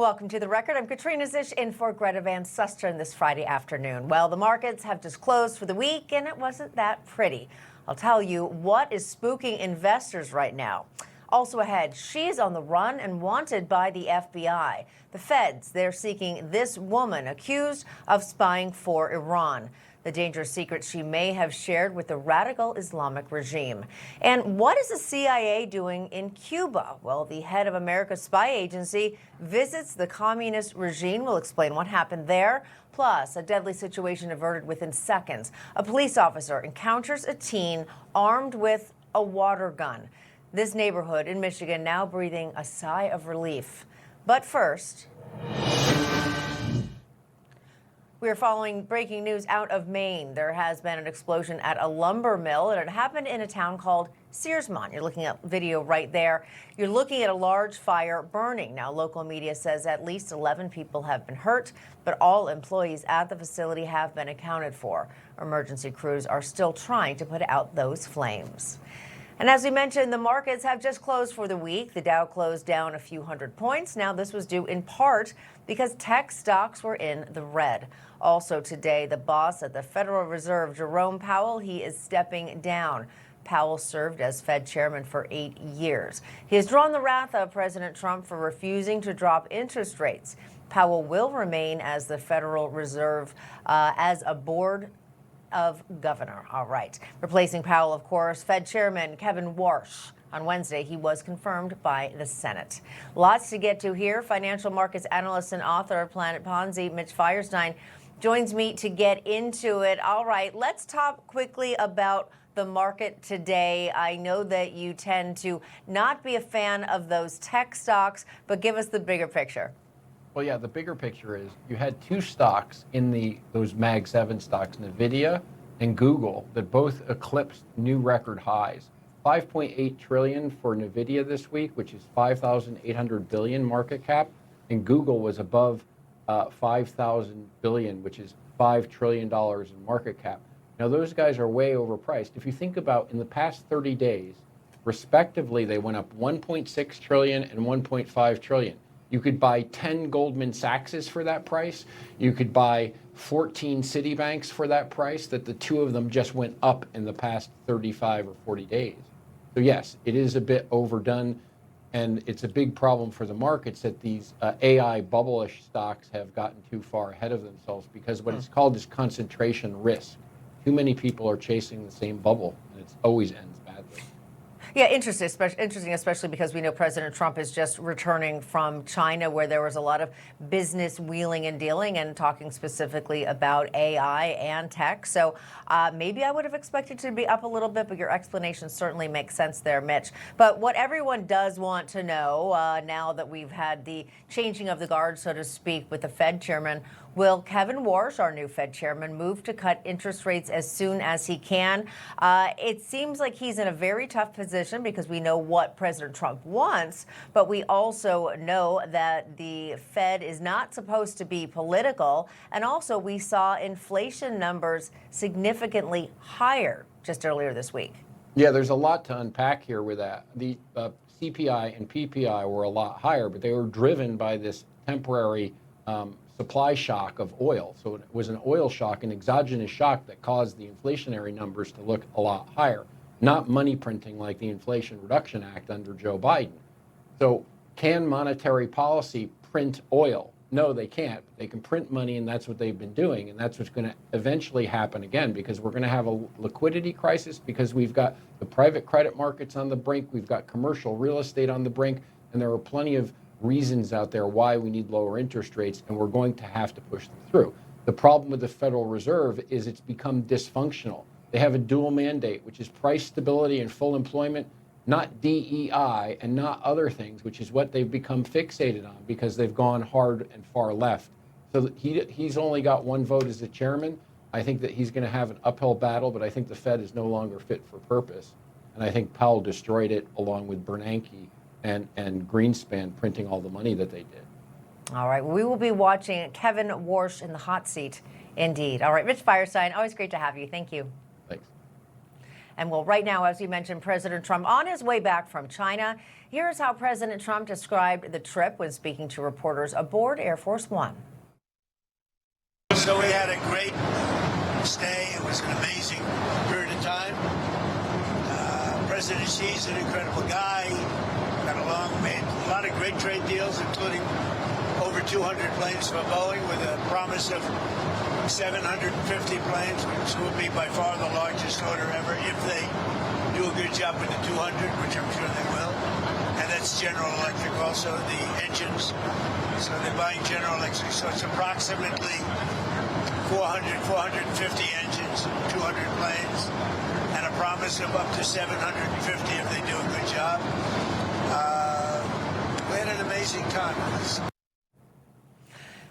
Welcome to The Record. I'm Katrina Szish in for Greta Van Susteren this Friday afternoon. Well, the markets have just closed for the week, and it wasn't that pretty. I'll tell you what is spooking investors right now. Also ahead, she's on the run and wanted by the FBI. The feds, they're seeking this woman accused of spying for Iran. The dangerous secrets she may have shared with the radical Islamic regime. And what is the CIA doing in Cuba? Well, the head of America's spy agency visits the communist regime. We'll explain what happened there. Plus, a deadly situation averted within seconds. A police officer encounters a teen armed with a water gun. This neighborhood in Michigan now breathing a sigh of relief. But first, we are following breaking news out of Maine. There has been an explosion at a lumber mill, and it happened in a town called Searsmont. You're looking at video right there. You're looking at a large fire burning. Now, local media says at least 11 people have been hurt, but all employees at the facility have been accounted for. Emergency crews are still trying to put out those flames. And as we mentioned, the markets have just closed for the week. The Dow closed down a few hundred points. Now, this was due in part because tech stocks were in the red. Also today, the boss at the Federal Reserve, Jerome Powell, he is stepping down. Powell served as Fed chairman for 8 years. He has drawn the wrath of President Trump for refusing to drop interest rates. Powell will remain as the Federal Reserve as a board of governor. All right. Replacing Powell, of course, Fed Chairman Kevin Warsh. On Wednesday, he was confirmed by the Senate. Lots to get to here. Financial markets analyst and author of Planet Ponzi, Mitch Feierstein, joins me to get into it. All right, let's talk quickly about the market today. I know that you tend to not be a fan of those tech stocks, but give us the bigger picture. Well, yeah, the bigger picture is you had two stocks in those Mag 7 stocks, NVIDIA and Google, that both eclipsed new record highs. 5.8 trillion for NVIDIA this week, which is 5,800 billion market cap, and Google was above 5,000 billion, which is $5 trillion in market cap. Now, those guys are way overpriced. If you think about in the past 30 days, respectively, they went up 1.6 trillion and 1.5 trillion. You could buy 10 Goldman Sachses for that price. You could buy 14 Citibanks for that price, that the two of them just went up in the past 35 or 40 days. So yes, it is a bit overdone, and it's a big problem for the markets that these AI bubble-ish stocks have gotten too far ahead of themselves, because what it's called is concentration risk. Too many people are chasing the same bubble, and it always ends badly. Yeah, interesting, especially because we know President Trump is just returning from China, where there was a lot of business wheeling and dealing, and talking specifically about AI and tech. So maybe I would have expected to be up a little bit, but your explanation certainly makes sense there, Mitch. But what everyone does want to know, now that we've had the changing of the guard, so to speak, with the Fed chairman, will Kevin Warsh, our new Fed chairman, move to cut interest rates as soon as he can? It seems like he's in a very tough position because we know what President Trump wants, but we also know that the Fed is not supposed to be political. And also, we saw inflation numbers significantly higher just earlier this week. Yeah, there's a lot to unpack here with that. The CPI and PPI were a lot higher, but they were driven by this temporary supply shock of oil. So it was an oil shock, an exogenous shock that caused the inflationary numbers to look a lot higher, not money printing like the Inflation Reduction Act under Joe Biden. So can monetary policy print oil? No, they can't. They can print money, and that's what they've been doing. And that's what's going to eventually happen again, because we're going to have a liquidity crisis, because we've got the private credit markets on the brink, we've got commercial real estate on the brink, and there are plenty of reasons out there why we need lower interest rates, and we're going to have to push them through. The problem with the Federal Reserve is it's become dysfunctional. They have a dual mandate, which is price stability and full employment, not DEI and not other things, which is what they've become fixated on because they've gone hard and far left. So he's only got one vote as the chairman. I think that he's going to have an uphill battle, but I think the Fed is no longer fit for purpose. And I think Powell destroyed it, along with Bernanke and Greenspan printing all the money that they did. All right, we will be watching Kevin Warsh in the hot seat, indeed. All right, Mitch Feierstein, always great to have you. Thank you. Thanks. And well, right now, as you mentioned, President Trump on his way back from China. Here's how President Trump described the trip when speaking to reporters aboard Air Force One. So we had a great stay. It was an amazing period of time. President Xi's an incredible guy. Got along, made a lot of great trade deals, including over 200 planes for Boeing with a promise of 750 planes, which will be by far the largest order ever if they do a good job with the 200, which I'm sure they will. And that's General Electric also, the engines. So they're buying General Electric. So it's approximately 450 engines, 200 planes, and a promise of up to 750 if they do a good job. We had an amazing time with this.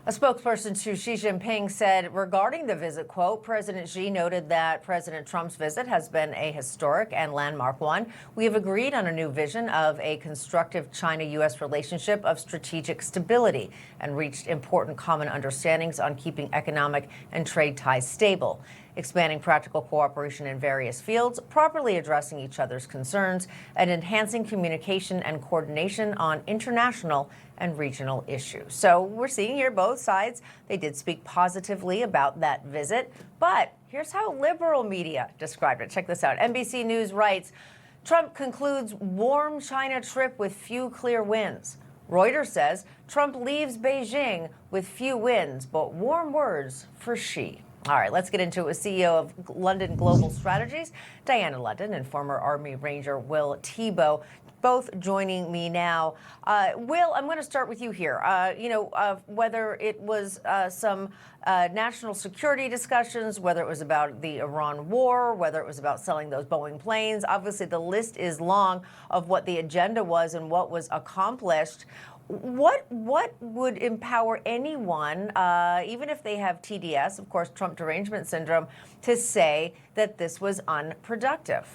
A spokesperson to Xi Jinping said regarding the visit, quote, President Xi noted that President Trump's visit has been a historic and landmark one. We have agreed on a new vision of a constructive China-U.S. relationship of strategic stability and reached important common understandings on keeping economic and trade ties stable, expanding practical cooperation in various fields, properly addressing each other's concerns, and enhancing communication and coordination on international and regional issues. So we're seeing here both sides. They did speak positively about that visit, but here's how liberal media described it. Check this out. NBC News writes, Trump concludes warm China trip with few clear wins. Reuters says Trump leaves Beijing with few wins, but warm words for Xi. All right, let's get into it with CEO of London Global Strategies, Diana London, and former Army Ranger Will Thibeau, both joining me now. Will, I'm going to start with you here. Whether it was some national security discussions, whether it was about the Iran war, whether it was about selling those Boeing planes, obviously the list is long of what the agenda was and what was accomplished. What would empower anyone, even if they have TDS, of course, Trump derangement syndrome, to say that this was unproductive?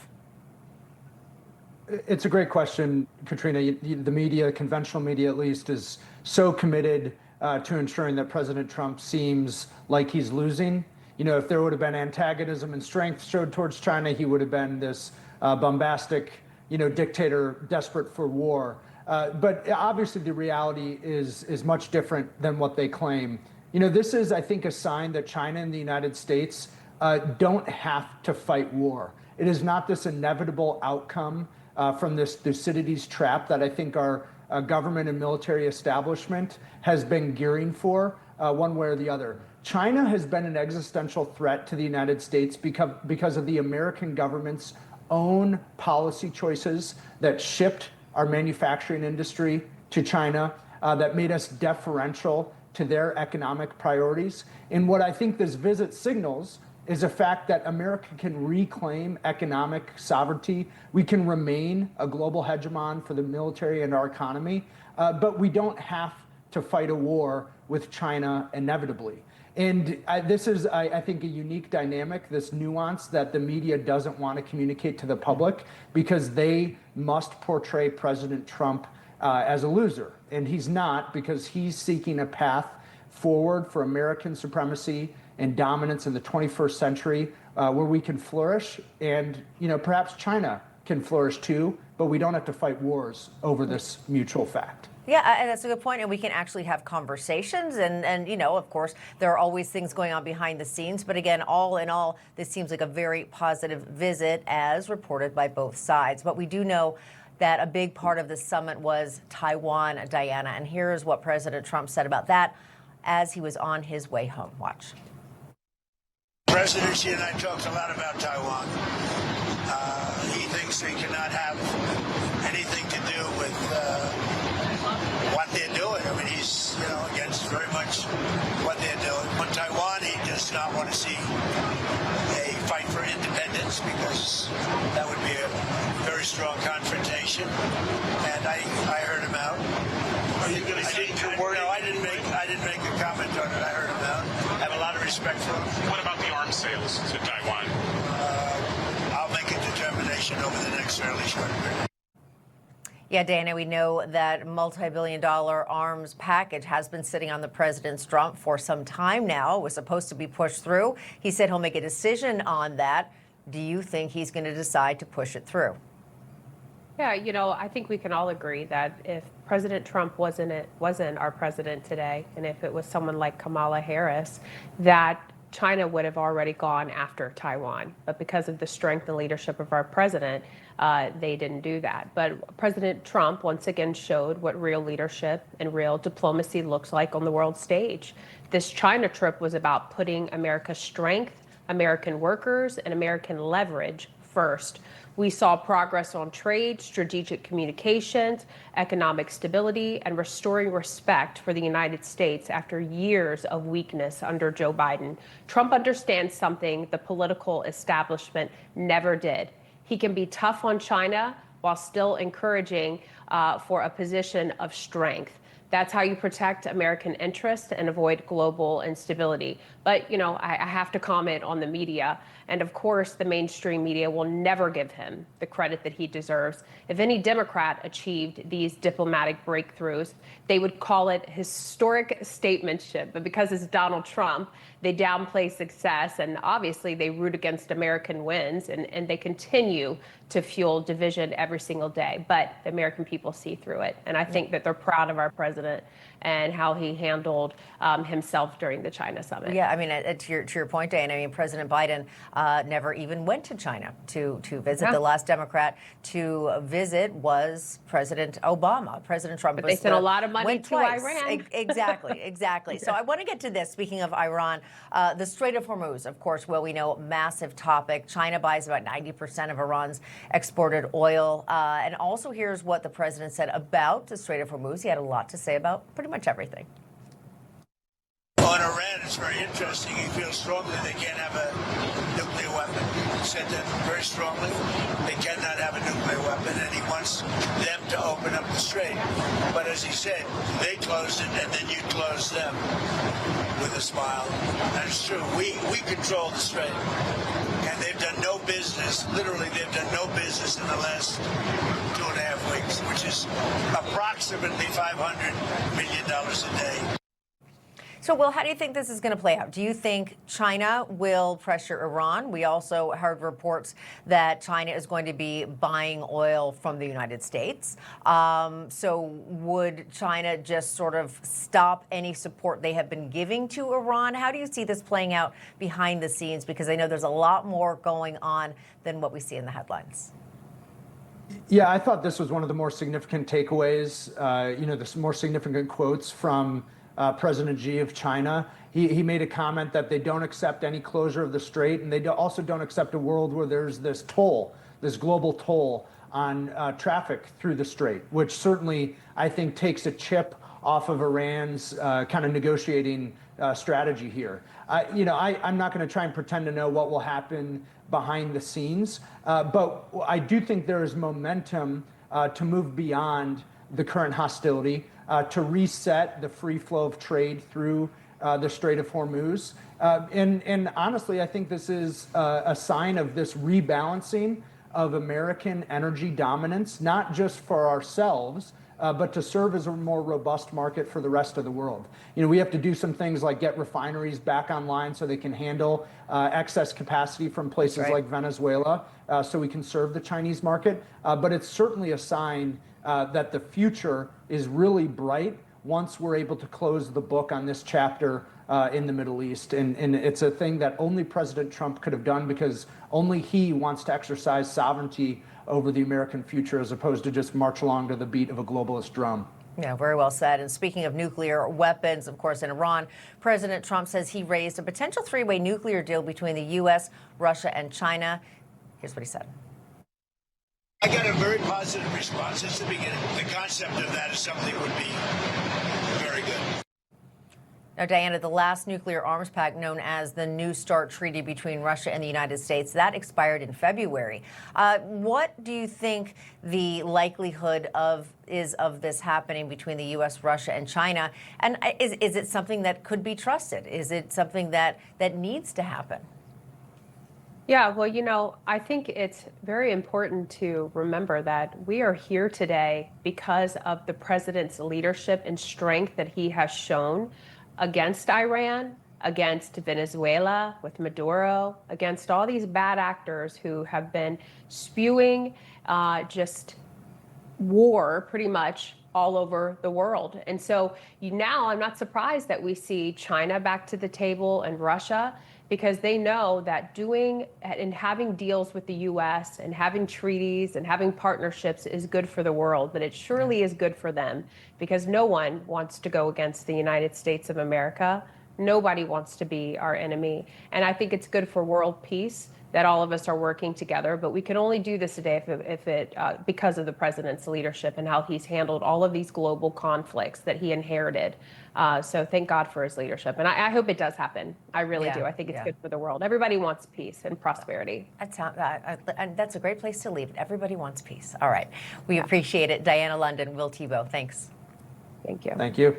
It's a great question, Katrina. The media, conventional media at least, is so committed to ensuring that President Trump seems like he's losing. You know, if there would have been antagonism and strength showed towards China, he would have been this bombastic, dictator desperate for war. But obviously the reality is much different than what they claim. This is, I think, a sign that China and the United States don't have to fight war. It is not this inevitable outcome from this Thucydides trap that I think our government and military establishment has been gearing for one way or the other. China has been an existential threat to the United States because of the American government's own policy choices that shipped our manufacturing industry to China, that made us deferential to their economic priorities. And what I think this visit signals is a fact that America can reclaim economic sovereignty. We can remain a global hegemon for the military and our economy, but we don't have to fight a war with China inevitably. And this is, I think, a unique dynamic, this nuance that the media doesn't want to communicate to the public because they must portray President Trump as a loser. And he's not, because he's seeking a path forward for American supremacy and dominance in the 21st century where we can flourish and, perhaps China can flourish too, but we don't have to fight wars over this mutual fact. Yeah, and that's a good point. And we can actually have conversations. And of course, there are always things going on behind the scenes. But again, all in all, this seems like a very positive visit as reported by both sides. But we do know that a big part of the summit was Taiwan, Diana. And here is what President Trump said about that as he was on his way home. Watch. President Xi and I talked a lot about Taiwan. He thinks we cannot have anything to do with what they're doing. I mean, he's, against very much what they're doing. On Taiwan, he does not want to see a fight for independence because that would be a very strong confrontation. And I heard him out. Are you going to say your word? No, I didn't make a comment on it. I heard him out. I have a lot of respect for him. What about the arms sales to Taiwan? I'll make a determination over the next fairly short period. Yeah, Dana, we know that multi-billion-dollar arms package has been sitting on the president's drum for some time now. It was supposed to be pushed through. He said he'll make a decision on that do you think he's going to decide to push it through? Yeah, I think we can all agree that if President Trump wasn't our president today, and if it was someone like Kamala Harris, that China would have already gone after Taiwan. But because of the strength and leadership of our president, they didn't do that. But President Trump once again showed what real leadership and real diplomacy looks like on the world stage. This China trip was about putting America's strength, American workers, and American leverage first. We saw progress on trade, strategic communications, economic stability, and restoring respect for the United States after years of weakness under Joe Biden. Trump understands something the political establishment never did. He can be tough on China while still encouraging for a position of strength. That's how you protect American interests and avoid global instability. But, I have to comment on the media. And of course, the mainstream media will never give him the credit that he deserves. If any Democrat achieved these diplomatic breakthroughs, they would call it historic statesmanship. But because it's Donald Trump, they downplay success. And obviously, they root against American wins. And they continue to fuel division every single day. But the American people see through it. And I think that they're proud of our president and how he handled himself during the China summit. Yeah, I mean, to your point, Diane, I mean, President Biden never even went to China to visit. Yeah. The last Democrat to visit was President Obama. President Trump But they sent a lot of money went to twice. Iran. Exactly. So I want to get to this. Speaking of Iran, the Strait of Hormuz, of course, well, we know, massive topic. China buys about 90% of Iran's exported oil. And also here's what the president said about the Strait of Hormuz. He had a lot to say about pretty much everything. On Iran, it's very interesting. He feels strongly they can't have a nuclear weapon. He said that very strongly. They cannot have a nuclear weapon, and he wants them to open up the strait. But as he said, they closed it, and then you closed them, with a smile. And it's true. We control the strait. And they've done no business, literally they've done no business in the last 2.5 weeks, which is approximately $500 million a day. So, Will, how do you think this is going to play out? Do you think China will pressure Iran? We also heard reports that China is going to be buying oil from the United States. So would China just sort of stop any support they have been giving to Iran? How do you see this playing out behind the scenes? Because I know there's a lot more going on than what we see in the headlines. Yeah, I thought this was one of the more significant takeaways, the more significant quotes from President Xi of China. He made a comment that they don't accept any closure of the strait, and they also don't accept a world where there's this toll, this global toll on traffic through the strait, which certainly, I think, takes a chip off of Iran's kind of negotiating strategy here. I'm not going to try and pretend to know what will happen behind the scenes, but I do think there is momentum to move beyond the current hostility, to reset the free flow of trade through the Strait of Hormuz. And honestly, I think this is a sign of this rebalancing of American energy dominance, not just for ourselves, but to serve as a more robust market for the rest of the world. We have to do some things like get refineries back online so they can handle excess capacity from places like Venezuela, so we can serve the Chinese market. But it's certainly a sign that the future is really bright once we're able to close the book on this chapter in the Middle East. And it's a thing that only President Trump could have done, because only he wants to exercise sovereignty over the American future, as opposed to just march along to the beat of a globalist drum. Yeah, very well said. And speaking of nuclear weapons, of course, in Iran, President Trump says he raised a potential three-way nuclear deal between the U.S., Russia, and China. Here's what he said. I got a very positive response since the beginning. The concept of that is something that would be very good. Now, Diana, the last nuclear arms pact, known as the New START Treaty between Russia and the United States, that expired in February. What do you think the likelihood is of this happening between the U.S., Russia, and China? And is it something that could be trusted? Is it something that needs to happen? Yeah, well, I think it's very important to remember that we are here today because of the president's leadership and strength that he has shown against Iran, against Venezuela with Maduro, against all these bad actors who have been spewing just war pretty much all over the world. And so now I'm not surprised that we see China back to the table and Russia, because they know that doing and having deals with the U.S. and having treaties and having partnerships is good for the world, but it surely is good for them, because no one wants to go against the United States of America. Nobody wants to be our enemy. And I think it's good for world peace that all of us are working together, but we can only do this today because of the president's leadership and how he's handled all of these global conflicts that he inherited. So thank God for his leadership. And I hope it does happen. I really do. I think it's good for the world. Everybody wants peace and prosperity. And that's a great place to leave it. Everybody wants peace. All right. We appreciate it. Diana London, Will Thibeau, thanks. Thank you. Thank you.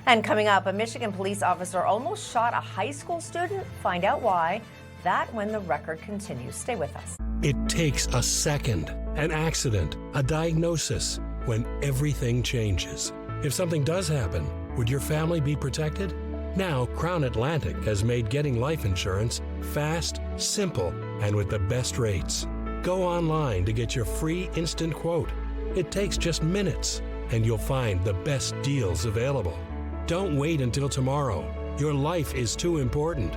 And coming up, a Michigan police officer almost shot a high school student. Find out why. That when the record continues. Stay with us. It takes a second, an accident, a diagnosis, when everything changes. If something does happen, would your family be protected? Now, Crown Atlantic has made getting life insurance fast, simple, and with the best rates. Go online to get your free instant quote. It takes just minutes, and you'll find the best deals available. Don't wait until tomorrow. Your life is too important.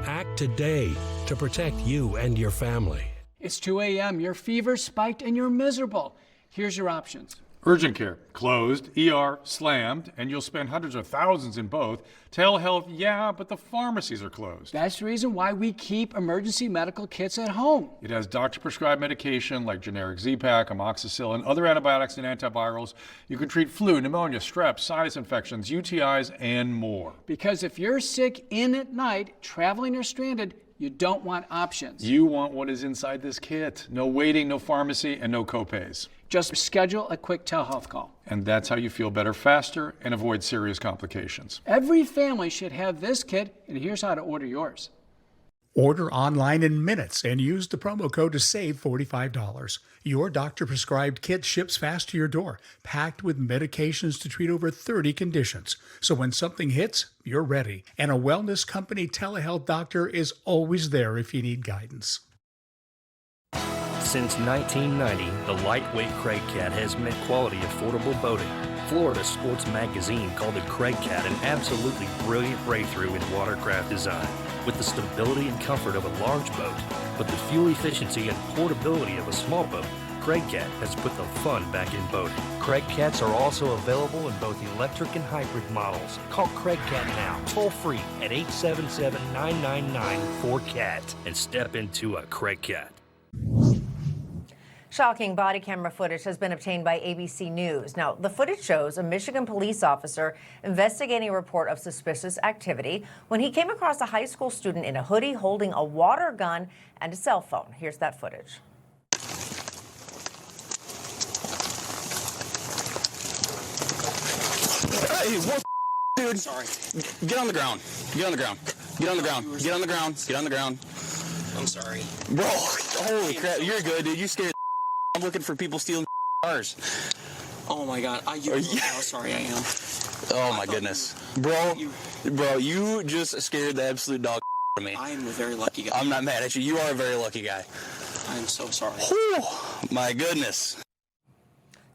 Act today to protect you and your family. It's 2 a.m., your fever spiked and you're miserable. Here's your options. Urgent care, closed. ER, slammed. And you'll spend hundreds of thousands in both. Telehealth, yeah, but the pharmacies are closed. That's the reason why we keep emergency medical kits at home. It has doctor-prescribed medication like generic Z-Pak, amoxicillin, other antibiotics and antivirals. You can treat flu, pneumonia, strep, sinus infections, UTIs, and more. Because if you're sick in at night, traveling or stranded, you don't want options. You want what is inside this kit. No waiting, no pharmacy, and no copays. Just schedule a quick telehealth call. And that's how you feel better faster and avoid serious complications. Every family should have this kit, and here's how to order yours. Order online in minutes and use the promo code to save $45. Your doctor-prescribed kit ships fast to your door, packed with medications to treat over 30 conditions. So when something hits, you're ready. And a wellness company telehealth doctor is always there if you need guidance. Since 1990, the lightweight Craig Cat has meant quality, affordable boating. Florida Sports Magazine called the Craig Cat an absolutely brilliant breakthrough in watercraft design. With the stability and comfort of a large boat, but the fuel efficiency and portability of a small boat, Craig Cat has put the fun back in boating. Craig Cats are also available in both electric and hybrid models. Call Craig Cat now, toll free at 877-999-4CAT, and step into a Craig Cat. Shocking body camera footage has been obtained by ABC News. Now, the footage shows a Michigan police officer investigating a report of suspicious activity when he came across a high school student in a hoodie holding a water gun and a cell phone. Here's that footage. Hey, what, dude? Sorry. Get on the ground. Get on the ground. Get on the ground. Get on the ground. Get on the ground. I'm sorry. Bro, holy crap. You're good, dude. You scared. I'm looking for people stealing cars. Oh my God. How sorry I am. Oh my goodness. Bro, you just scared the absolute dog out of me. I am a very lucky guy. I'm not mad at you. You are a very lucky guy. I am so sorry. Whew, my goodness.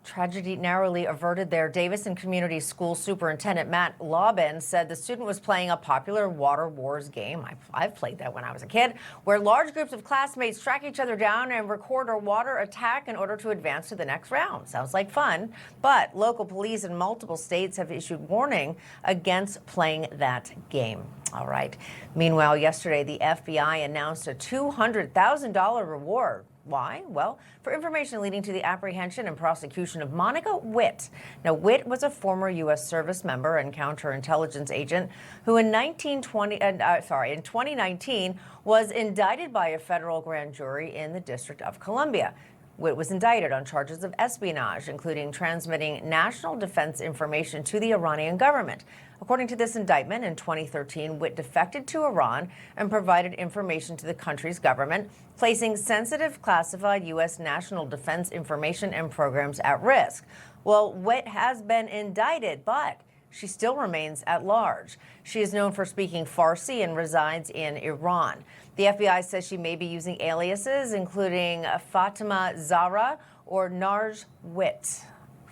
Tragedy narrowly averted there. Davison Community School Superintendent Matt Laubin said the student was playing a popular Water Wars game. I've played that when I was a kid, where large groups of classmates track each other down and record a water attack in order to advance to the next round. Sounds like fun, but local police in multiple states have issued warning against playing that game. All right. Meanwhile, yesterday, the FBI announced a $200,000 reward. Why? Well, for information leading to the apprehension and prosecution of Monica Witt. Now, Witt was a former U.S. service member and counterintelligence agent who in 2019 was indicted by a federal grand jury in the District of Columbia. Witt was indicted on charges of espionage, including transmitting national defense information to the Iranian government. According to this indictment, in 2013, Witt defected to Iran and provided information to the country's government, placing sensitive classified U.S. national defense information and programs at risk. Well, Witt has been indicted, but she still remains at large. She is known for speaking Farsi and resides in Iran. The FBI says she may be using aliases, including Fatima Zahra or Narj Witt,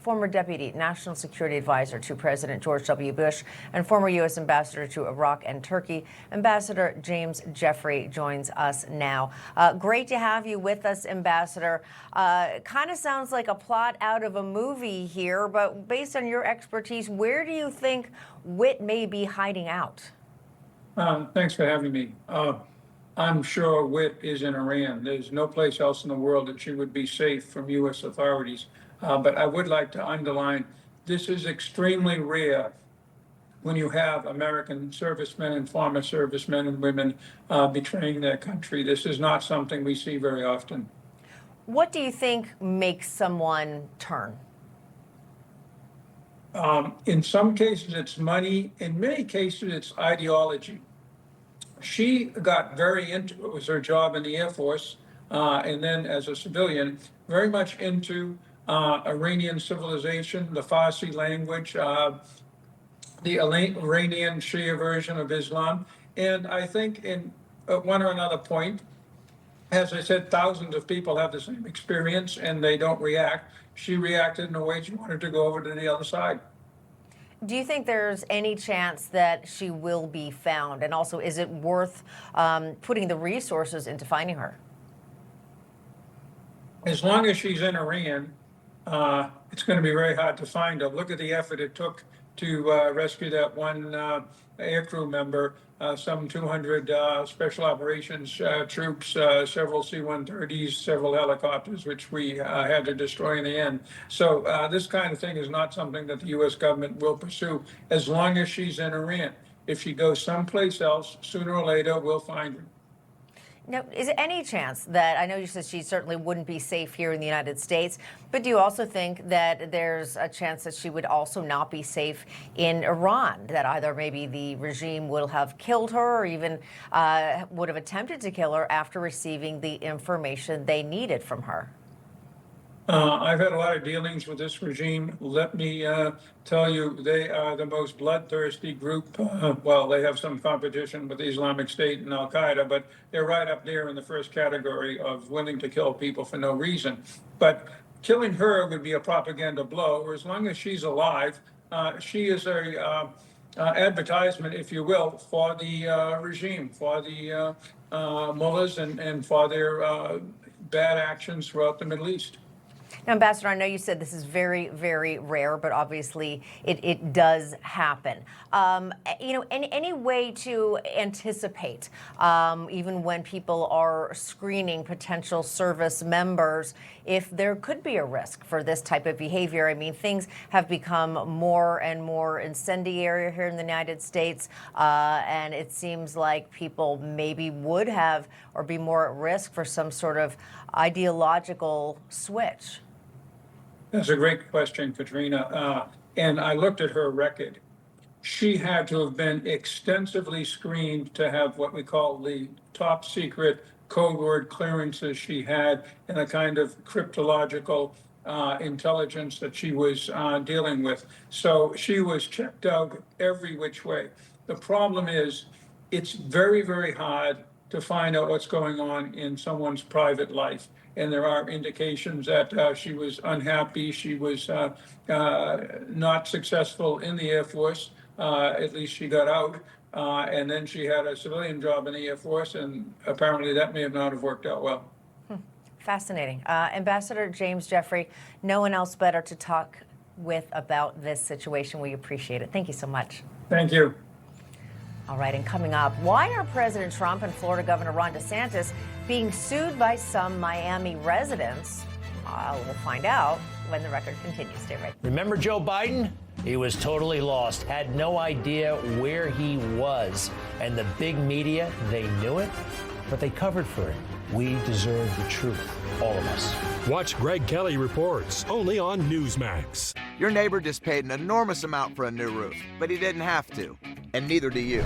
former Deputy National Security Advisor to President George W. Bush and former U.S. Ambassador to Iraq and Turkey. Ambassador James Jeffrey joins us now. Great to have you with us, Ambassador. Kind of sounds like a plot out of a movie here, but based on your expertise, where do you think Witt may be hiding out? Thanks for having me. I'm sure Witt is in Iran. There's no place else in the world that she would be safe from U.S. authorities. But I would like to underline, this is extremely rare when you have American servicemen and former servicemen and women betraying their country. This is not something we see very often. What do you think makes someone turn? In some cases, it's money. In many cases, it's ideology. She got very into, it was her job in the Air Force, and then as a civilian, very much into Iranian civilization, the Farsi language, the Iranian Shia version of Islam. And I think in one or another point, as I said, thousands of people have the same experience and they don't react. She reacted in a way she wanted to go over to the other side. Do you think there's any chance that she will be found? And also, is it worth putting the resources into finding her? As long as she's in Iran, it's going to be very hard to find her. Look at the effort it took to rescue that one aircrew member, some 200 special operations troops, several C-130s, several helicopters, which we had to destroy in the end. So this kind of thing is not something that the U.S. government will pursue as long as she's in Iran. If she goes someplace else, sooner or later, we'll find her. Now, is there any chance that, I know you said she certainly wouldn't be safe here in the United States, but do you also think that there's a chance that she would also not be safe in Iran, that either maybe the regime will have killed her or even would have attempted to kill her after receiving the information they needed from her? I've had a lot of dealings with this regime. Let me tell you, they are the most bloodthirsty group. Well, they have some competition with the Islamic State and Al Qaeda, but they're right up there in the first category of willing to kill people for no reason. But killing her would be a propaganda blow, or as long as she's alive, she is a advertisement, if you will, for the regime, for the mullahs and for their bad actions throughout the Middle East. Now, Ambassador, I know you said this is very, very rare, but obviously it does happen. You know, any way to anticipate, even when people are screening potential service members, if there could be a risk for this type of behavior? I mean, things have become more and more incendiary here in the United States, and it seems like people maybe would have or be more at risk for some sort of ideological switch. That's a great question, Katrina. And I looked at her record. She had to have been extensively screened to have what we call the top secret code word clearances she had and a kind of cryptological intelligence that she was dealing with. So she was checked out every which way. The problem is it's very, very hard to find out what's going on in someone's private life. And there are indications that she was unhappy. She was not successful in the Air Force. At least she got out. And then she had a civilian job in the Air Force, and apparently that may not have worked out well. Fascinating. Ambassador James Jeffrey, no one else better to talk with about this situation. We appreciate it. Thank you so much. Thank you. All right, and coming up, why are President Trump and Florida Governor Ron DeSantis being sued by some Miami residents? We'll find out when the record continues. Stay right there. Remember Joe Biden? He was totally lost, had no idea where he was. And the big media, they knew it, but they covered for it. We deserve the truth, all of us. Watch Greg Kelly Reports, only on Newsmax. Your neighbor just paid an enormous amount for a new roof, but he didn't have to, and neither do you.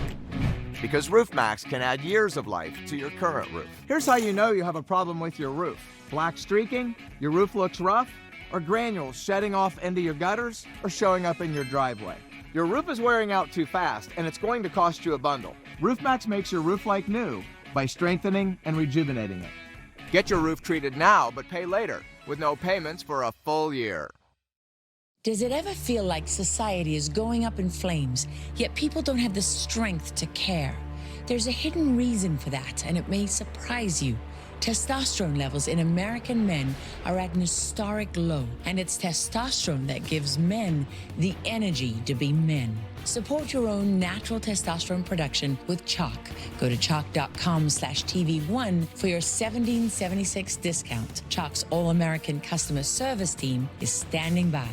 Because Roofmax can add years of life to your current roof. Here's how you know you have a problem with your roof. Black streaking, your roof looks rough, or granules shedding off into your gutters or showing up in your driveway. Your roof is wearing out too fast, and it's going to cost you a bundle. RoofMax makes your roof like new by strengthening and rejuvenating it. Get your roof treated now, but pay later, with no payments for a full year. Does it ever feel like society is going up in flames, yet people don't have the strength to care? There's a hidden reason for that, and it may surprise you. Testosterone levels in American men are at an historic low, and it's testosterone that gives men the energy to be men. Support your own natural testosterone production with Chalk. Go to chalk.com/TV1 for your $17.76 discount. Chalk's all-American customer service team is standing by.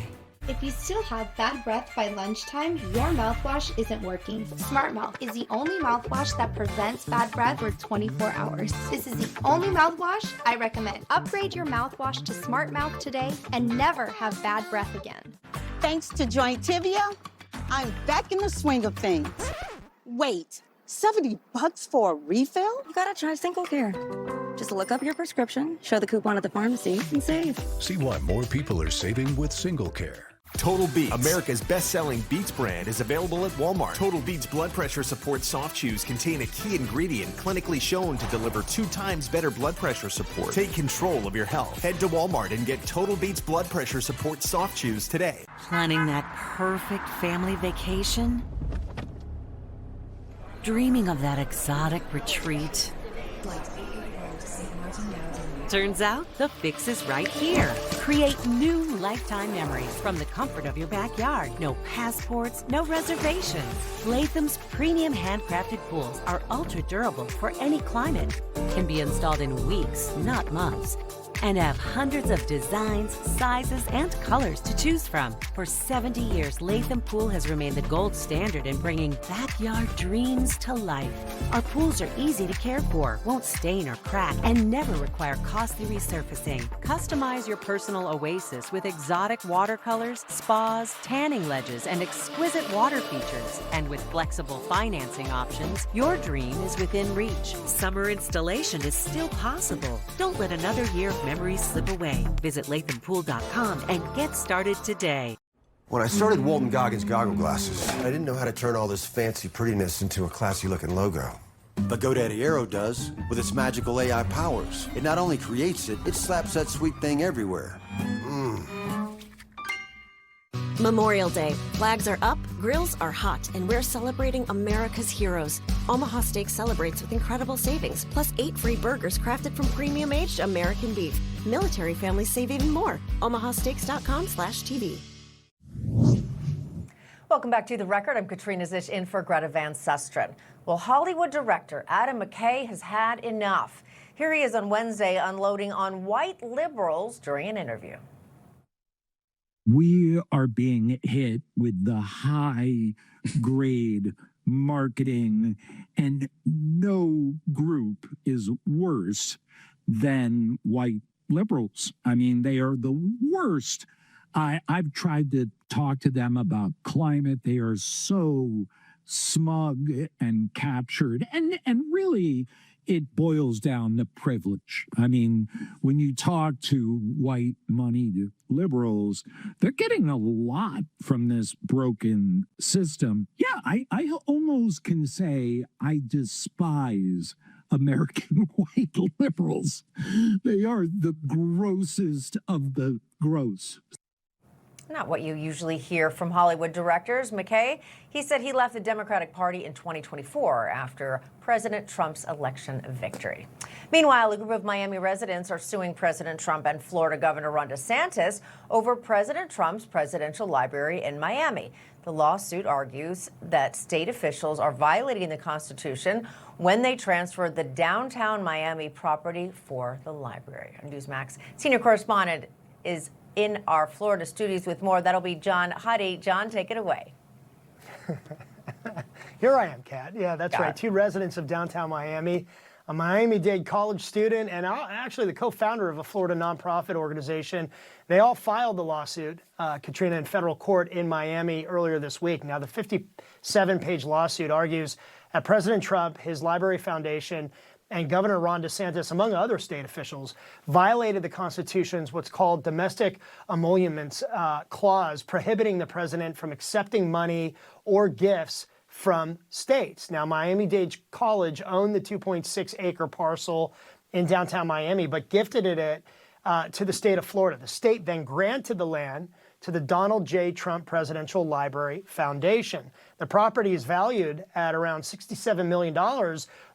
If you still have bad breath by lunchtime, your mouthwash isn't working. Smart Mouth is the only mouthwash that prevents bad breath for 24 hours. This is the only mouthwash I recommend. Upgrade your mouthwash to Smart Mouth today and never have bad breath again. Thanks to Jointivia, I'm back in the swing of things. Wait, $70 for a refill? You gotta try Single Care. Just look up your prescription, show the coupon at the pharmacy, and save. See why more people are saving with Single Care. Total Beats, America's best-selling Beats brand, is available at Walmart. Total Beats blood pressure support soft chews contain a key ingredient clinically shown to deliver 2 times better blood pressure support. Take control of your health. Head to Walmart and get Total Beats blood pressure support soft chews today. Planning that perfect family vacation? Dreaming of that exotic retreat? Turns out the fix is right here. Create new lifetime memories from the comfort of your backyard. No passports, no reservations. Latham's premium handcrafted pools are ultra durable for any climate. Can be installed in weeks, not months. And have hundreds of designs, sizes, and colors to choose from. For 70 years, Latham Pool has remained the gold standard in bringing backyard dreams to life. Our pools are easy to care for, won't stain or crack, and never require costly resurfacing. Customize your personal oasis with exotic watercolors, spas, tanning ledges, and exquisite water features. And with flexible financing options, your dream is within reach. Summer installation is still possible. Don't let another year of memories slip away. Visit LathamPool.com and get started today. When I started Walton Goggins Goggle Glasses, I didn't know how to turn all this fancy prettiness into a classy-looking logo. But GoDaddy Aero does, with its magical AI powers. It not only creates it, it slaps that sweet thing everywhere. Memorial Day. Flags are up, grills are hot, and we're celebrating America's heroes. Omaha Steak celebrates with incredible savings, plus 8 free burgers crafted from premium-aged American beef. Military families save even more. omahasteaks.com/TV. Welcome back to The Record. I'm Katrina Szish in for Greta Van Susteren. Well, Hollywood director Adam McKay has had enough. Here he is on Wednesday unloading on white liberals during an interview. We are being hit with the high-grade marketing, and no group is worse than white liberals. I mean, they are the worst. I've tried to talk to them about climate. They are so smug and captured, and really it boils down to privilege. I mean, when you talk to white moneyed liberals, they're getting a lot from this broken system. Yeah, I almost can say I despise American white liberals. They are the grossest of the gross. Not what you usually hear from Hollywood directors. McKay, he said he left the Democratic Party in 2024 after President Trump's election victory. Meanwhile, a group of Miami residents are suing President Trump and Florida Governor Ron DeSantis over President Trump's presidential library in Miami. The lawsuit argues that state officials are violating the Constitution when they transferred the downtown Miami property for the library. Our Newsmax senior correspondent is in our Florida studios with more. That'll be John Huddy. John, take it away. Here I am, Kat. Yeah, that's right. 2 residents of downtown Miami, a Miami-Dade college student, and actually the co-founder of a Florida nonprofit organization. They all filed the lawsuit, Katrina, in federal court in Miami earlier this week. Now, the 57-page lawsuit argues that President Trump, his library foundation, and Governor Ron DeSantis, among other state officials, violated the Constitution's what's called domestic emoluments clause, prohibiting the president from accepting money or gifts from states. Now, Miami-Dade College owned the 2.6-acre parcel in downtown Miami, but gifted it to the state of Florida. The state then granted the land to the Donald J. Trump Presidential Library Foundation. The property is valued at around $67 million,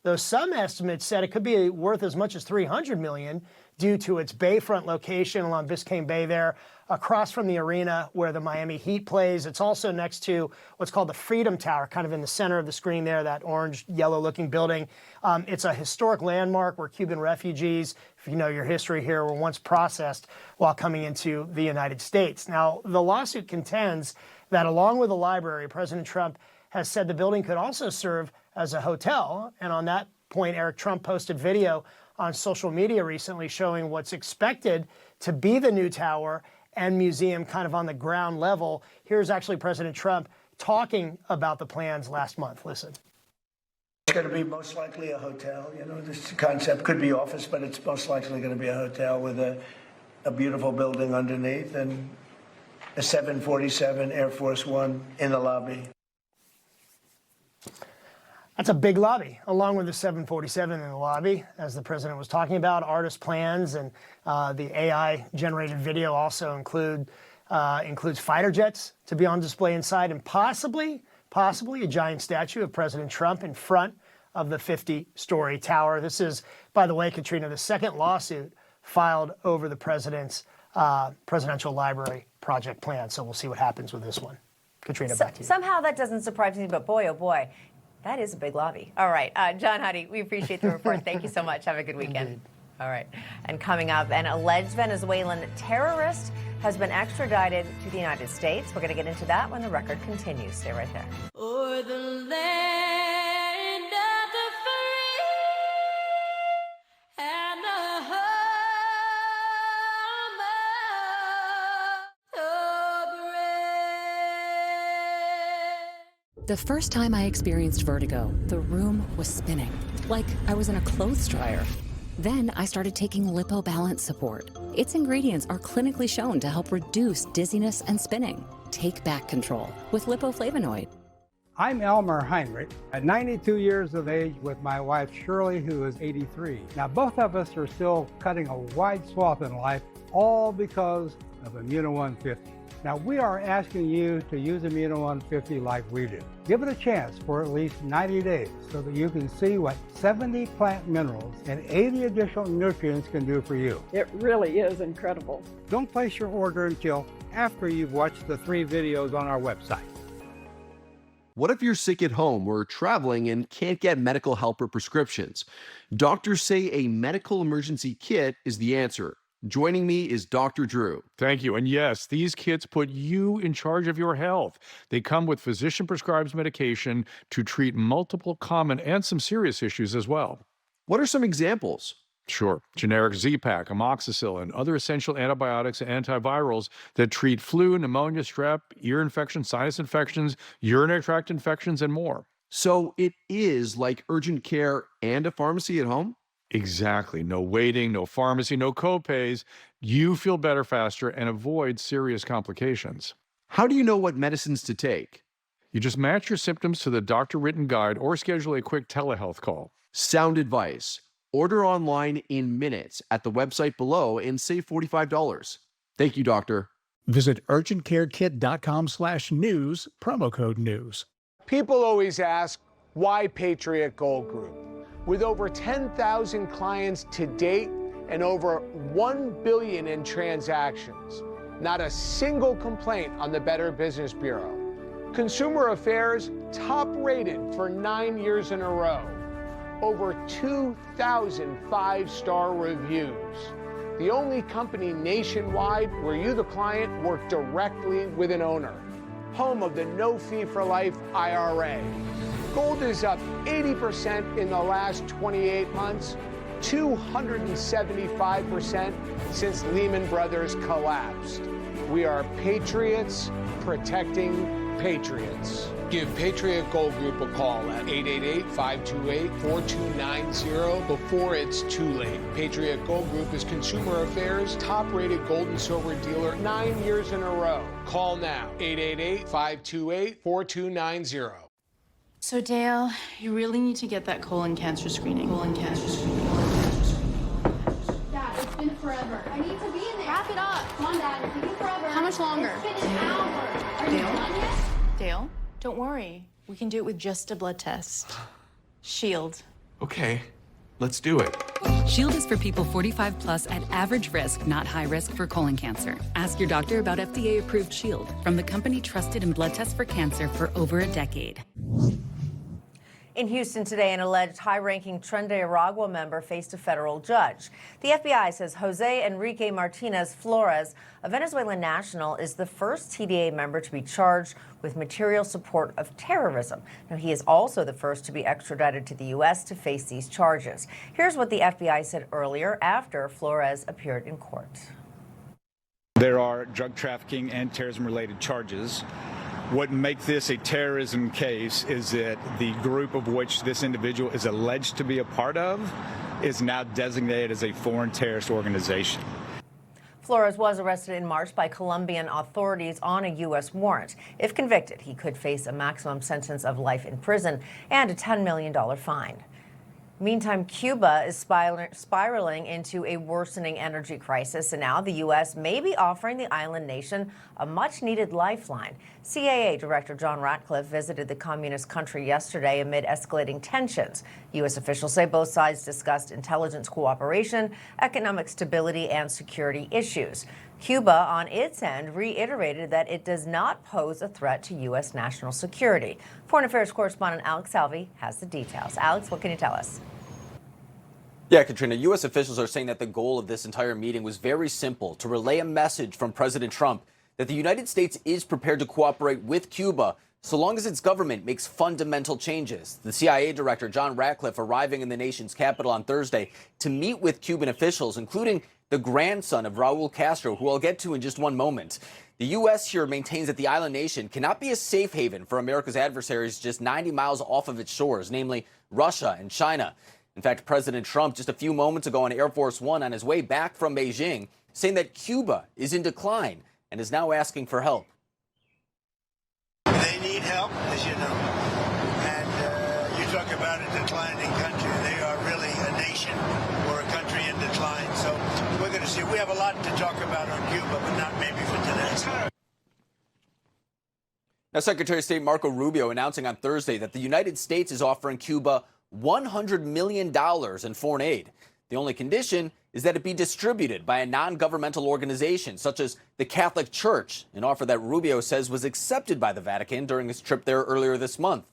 though some estimates said it could be worth as much as $300 million due to its bayfront location along Biscayne Bay there, across from the arena where the Miami Heat plays. It's also next to what's called the Freedom Tower, kind of in the center of the screen there, that orange, yellow-looking building. It's a historic landmark where Cuban refugees, if you know your history here, were once processed while coming into the United States. Now, the lawsuit contends that along with the library, President Trump has said the building could also serve as a hotel. And on that point, Eric Trump posted video on social media recently showing what's expected to be the new tower and museum kind of on the ground level. Here's actually President Trump talking about the plans last month. Listen. It's going to be most likely a hotel. You know, this concept could be office, but it's most likely going to be a hotel with a beautiful building underneath and a 747 Air Force One in the lobby. That's a big lobby, along with the 747 in the lobby, as the president was talking about. Artist plans and the AI-generated video also includes fighter jets to be on display inside, and possibly a giant statue of President Trump in front of the 50-story tower. This is, by the way, Katrina, the second lawsuit filed over the president's presidential library project plan. So we'll see what happens with this one. Katrina, back to you. Somehow that doesn't surprise me, but boy, oh boy, that is a big lobby. All right, John Huddy, we appreciate the report. Thank you so much. Have a good weekend. Indeed. All right, and coming up, an alleged Venezuelan terrorist has been extradited to the United States. We're going to get into that when the record continues. Stay right there. O'er the land of the free and the home of the brave. The first time I experienced vertigo, the room was spinning, like I was in a clothes dryer. Then I started taking Lipo Balance Support. Its ingredients are clinically shown to help reduce dizziness and spinning. Take back control with lipoflavonoid. I'm Elmer Heinrich, at 92 years of age with my wife Shirley, who is 83. Now both of us are still cutting a wide swath in life, all because of Immuno 150. Now we are asking you to use Immuno 150 like we do. Give it a chance for at least 90 days so that you can see what 70 plant minerals and 80 additional nutrients can do for you. It really is incredible. Don't place your order until after you've watched the 3 videos on our website. What if you're sick at home or traveling and can't get medical help or prescriptions? Doctors say a medical emergency kit is the answer. Joining me is Dr. Drew. Thank you. And yes, these kits put you in charge of your health. They come with physician-prescribed medication to treat multiple common and some serious issues as well. What are some examples? Sure. Generic Z-Pak, amoxicillin, other essential antibiotics and antivirals that treat flu, pneumonia, strep, ear infections, sinus infections, urinary tract infections, and more. So it is like urgent care and a pharmacy at home? Exactly. No waiting, no pharmacy, no copays. You feel better faster and avoid serious complications. How do you know what medicines to take? You just match your symptoms to the doctor-written guide or schedule a quick telehealth call. Sound advice. Order online in minutes at the website below and save $45. Thank you, doctor. Visit urgentcarekit.com/news, promo code news. People always ask, why Patriot Gold Group? With over 10,000 clients to date and over $1 billion in transactions, not a single complaint on the Better Business Bureau. Consumer Affairs top rated for 9 years in a row. Over 2,000 5-star reviews. The only company nationwide where you, the client, work directly with an owner. Home of the no fee for life IRA. Gold is up 80% in the last 28 months, 275% since Lehman Brothers collapsed. We are patriots protecting patriots. Give Patriot Gold Group a call at 888-528-4290 before it's too late. Patriot Gold Group is Consumer Affairs' top-rated gold and silver dealer 9 years in a row. Call now, 888-528-4290. So Dale, you really need to get that colon cancer screening. Dad, it's been forever. I need to be in there. Wrap it up. Come on, Dad. It's taking forever. How much longer? It's been an hour. Are you done yet? Dale, don't worry. We can do it with just a blood test. Shield. Okay, let's do it. Shield is for people 45 plus at average risk, not high risk for colon cancer. Ask your doctor about FDA-approved Shield from the company trusted in blood tests for cancer for over a decade. In Houston today, an alleged high-ranking Tren de Aragua member faced a federal judge. The FBI says Jose Enrique Martinez Flores, a Venezuelan national, is the first TDA member to be charged with material support of terrorism. Now, he is also the first to be extradited to the U.S. to face these charges. Here's what the FBI said earlier after Flores appeared in court. There are drug trafficking and terrorism-related charges. What makes this a terrorism case is that the group of which this individual is alleged to be a part of is now designated as a foreign terrorist organization. Flores was arrested in March by Colombian authorities on a U.S. warrant. If convicted, he could face a maximum sentence of life in prison and a $10 million fine. Meantime, Cuba is spiraling into a worsening energy crisis, and now the U.S. may be offering the island nation a much-needed lifeline. CAA Director John Ratcliffe visited the communist country yesterday amid escalating tensions. U.S. officials say both sides discussed intelligence cooperation, economic stability, and security issues. Cuba, on its end, reiterated that it does not pose a threat to U.S. national security. Foreign Affairs correspondent Alex Salvi has the details. Alex, what can you tell us? Yeah, Katrina, U.S. officials are saying that the goal of this entire meeting was very simple: to relay a message from President Trump that the United States is prepared to cooperate with Cuba so long as its government makes fundamental changes. The CIA Director John Ratcliffe arriving in the nation's capital on Thursday to meet with Cuban officials, including the grandson of Raul Castro, who I'll get to in just one moment. The U.S. here maintains that the island nation cannot be a safe haven for America's adversaries just 90 miles off of its shores, namely Russia and China. In fact, President Trump just a few moments ago on Air Force One on his way back from Beijing, saying that Cuba is in decline and is now asking for help. They need help, as you know. And you talk about a declining country. They are really a nation or a country in decline. So we're going to see. We have a lot to talk about on Cuba, but not maybe for today. Now, Secretary of State Marco Rubio announcing on Thursday that the United States is offering Cuba $100 million in foreign aid. The only condition is that it be distributed by a non-governmental organization such as the Catholic Church, an offer that Rubio says was accepted by the Vatican during his trip there earlier this month.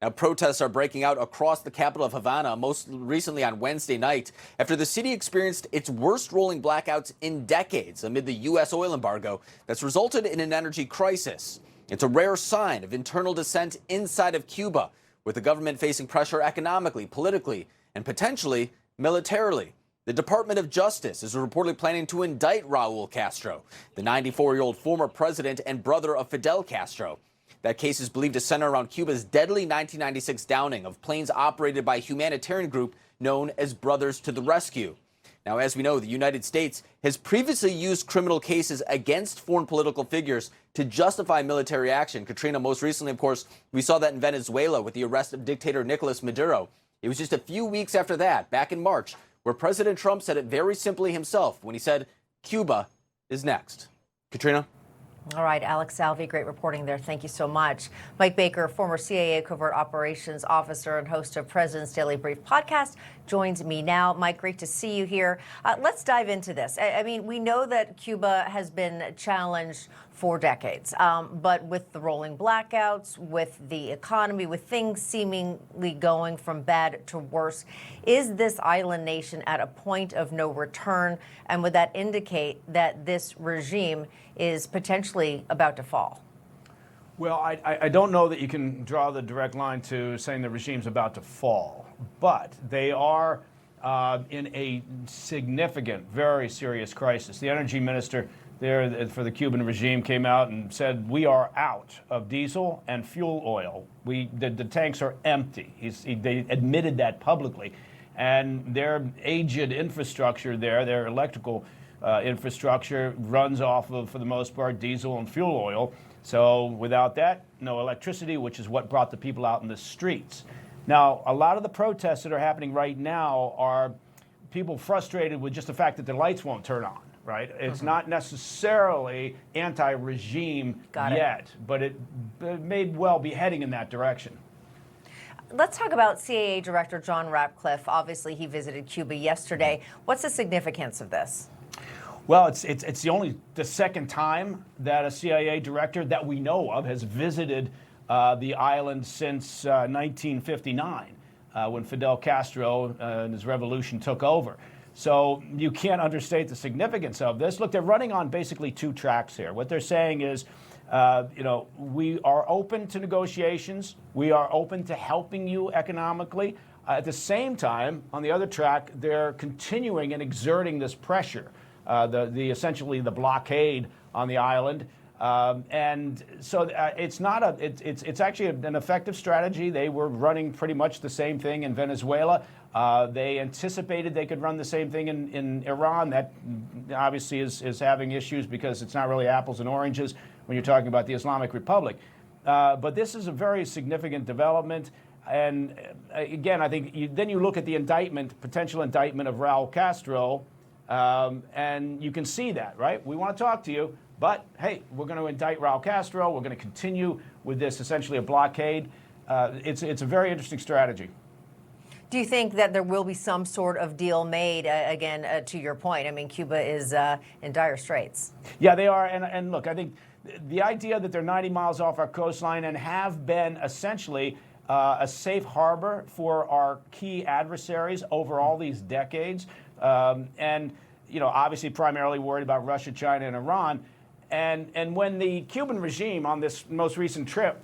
Now, protests are breaking out across the capital of Havana, most recently on Wednesday night, after the city experienced its worst rolling blackouts in decades amid the U.S. oil embargo that's resulted in an energy crisis. It's a rare sign of internal dissent inside of Cuba, with the government facing pressure economically, politically, and potentially militarily. The Department of Justice is reportedly planning to indict Raul Castro, the 94-year-old former president and brother of Fidel Castro. That case is believed to center around Cuba's deadly 1996 downing of planes operated by a humanitarian group known as Brothers to the Rescue. Now, as we know, the United States has previously used criminal cases against foreign political figures to justify military action. Katrina, most recently, of course, we saw that in Venezuela with the arrest of dictator Nicolas Maduro. It was just a few weeks after that, back in March, where President Trump said it very simply himself when he said, Cuba is next. Katrina? All right, Alex Salvi, great reporting there. Thank you so much. Mike Baker, former CIA Covert Operations Officer and host of President's Daily Brief podcast, joins me now. Mike, great to see you here. Let's dive into this. I mean, we know that Cuba has been challenged for decades, but with the rolling blackouts, with the economy, with things seemingly going from bad to worse, is this island nation at a point of no return? And would that indicate that this regime is potentially about to fall? Well, I don't know that you can draw the direct line to saying the regime's about to fall, but they are in a significant, very serious crisis. The energy minister there for the Cuban regime came out and said, we are out of diesel and fuel oil. The tanks are empty. They admitted that publicly. And their aged infrastructure there, their electrical infrastructure, runs off of, for the most part, diesel and fuel oil. So without that, no electricity, which is what brought the people out in the streets. Now, a lot of the protests that are happening right now are people frustrated with just the fact that the lights won't turn on. Right? It's not necessarily anti-regime yet, but it may well be heading in that direction. Let's talk about CAA Director John Ratcliffe. Obviously, he visited Cuba yesterday. What's the significance of this? Well, it's the second time that a CIA director that we know of has visited the island since 1959, when Fidel Castro and his revolution took over. So you can't understate the significance of this. Look, they're running on basically two tracks here. What they're saying is, we are open to negotiations. We are open to helping you economically. At the same time, on the other track, they're continuing and exerting this pressure, essentially the blockade on the island. And so it's actually an effective strategy. They were running pretty much the same thing in Venezuela. They anticipated they could run the same thing in Iran. That obviously is having issues because it's not really apples and oranges when you're talking about the Islamic Republic. But this is a very significant development. And again, I think then you look at the potential indictment of Raul Castro, and you can see that, right? We want to talk to you, but hey, we're going to indict Raul Castro. We're going to continue with this, essentially a blockade. It's a very interesting strategy. Do you think that there will be some sort of deal made, again, to your point? I mean, Cuba is in dire straits. Yeah, they are. And look, I think the idea that they're 90 miles off our coastline and have been essentially a safe harbor for our key adversaries over all these decades, and obviously primarily worried about Russia, China, and Iran. And when the Cuban regime on this most recent trip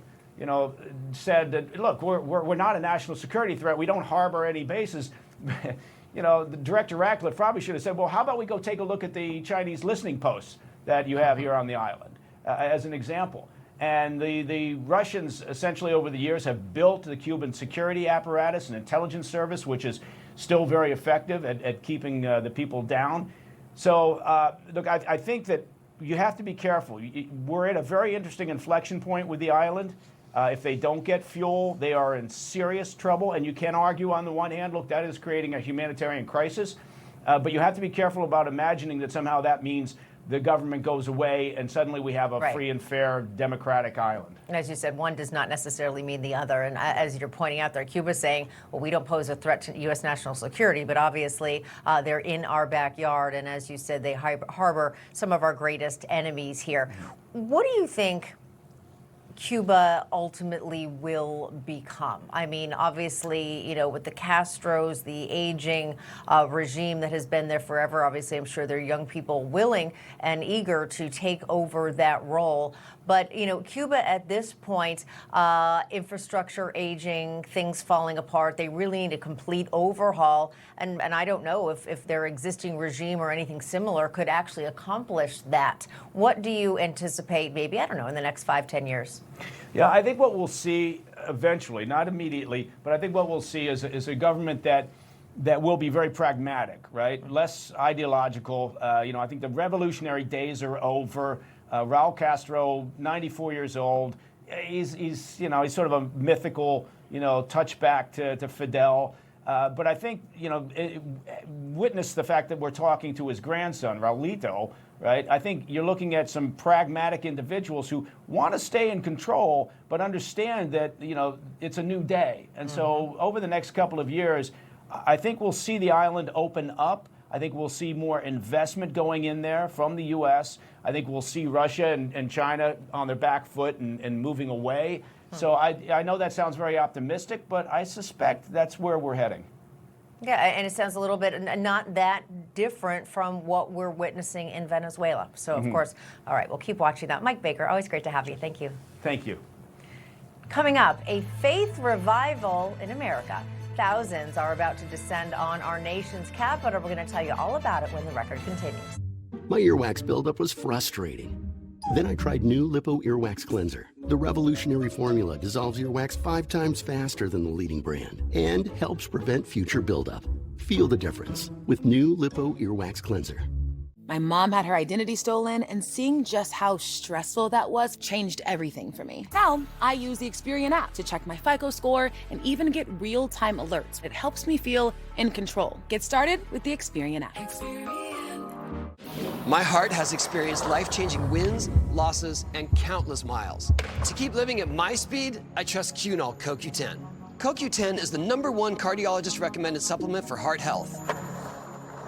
said that, look, we're not a national security threat. We don't harbor any bases. The Director Ratcliffe probably should have said, well, how about we go take a look at the Chinese listening posts that you have here on the island, as an example. And the Russians essentially over the years have built the Cuban security apparatus and intelligence service, which is still very effective at keeping the people down. So, look, I think that you have to be careful. We're at a very interesting inflection point with the island. If they don't get fuel, they are in serious trouble. And you can argue on the one hand, look, that is creating a humanitarian crisis. But you have to be careful about imagining that somehow that means the government goes away and suddenly we have a free and fair democratic island. And as you said, one does not necessarily mean the other. And as you're pointing out there, Cuba's saying, well, we don't pose a threat to U.S. national security, but obviously they're in our backyard. And as you said, they harbor some of our greatest enemies here. What do you think Cuba ultimately will become? I mean, obviously, with the Castros, the aging regime that has been there forever, obviously, I'm sure there are young people willing and eager to take over that role. But, Cuba at this point, infrastructure aging, things falling apart, they really need a complete overhaul. And I don't know if their existing regime or anything similar could actually accomplish that. What do you anticipate maybe, I don't know, in the next 5-10 years? Yeah, I think what we'll see eventually, not immediately, but I think what we'll see is a government that will be very pragmatic, right? Less ideological. I think the revolutionary days are over. Raul Castro, 94 years old. He's sort of a mythical, touchback to Fidel. But I think, witness the fact that we're talking to his grandson, Raulito, right? I think you're looking at some pragmatic individuals who want to stay in control, but understand that, it's a new day. And so over the next couple of years, I think we'll see the island open up. I think we'll see more investment going in there from the U.S. I think we'll see Russia and China on their back foot and moving away. So I know that sounds very optimistic, but I suspect that's where we're heading. Yeah, and it sounds a little bit not that different from what we're witnessing in Venezuela. So, of course, all right, we'll keep watching that. Mike Baker, always great to have you. Thank you. Thank you. Coming up, a faith revival in America. Thousands are about to descend on our nation's capital. We're going to tell you all about it when the record continues. My earwax buildup was frustrating. Then I tried new Lipo Earwax Cleanser. The revolutionary formula dissolves earwax 5 times faster than the leading brand and helps prevent future buildup. Feel the difference with new Lipo Earwax Cleanser. My mom had her identity stolen, and seeing just how stressful that was changed everything for me. Now, I use the Experian app to check my FICO score and even get real-time alerts. It helps me feel in control. Get started with the Experian app. My heart has experienced life-changing wins, losses, and countless miles. To keep living at my speed, I trust Cunol CoQ10. CoQ10 is the #1 cardiologist-recommended supplement for heart health.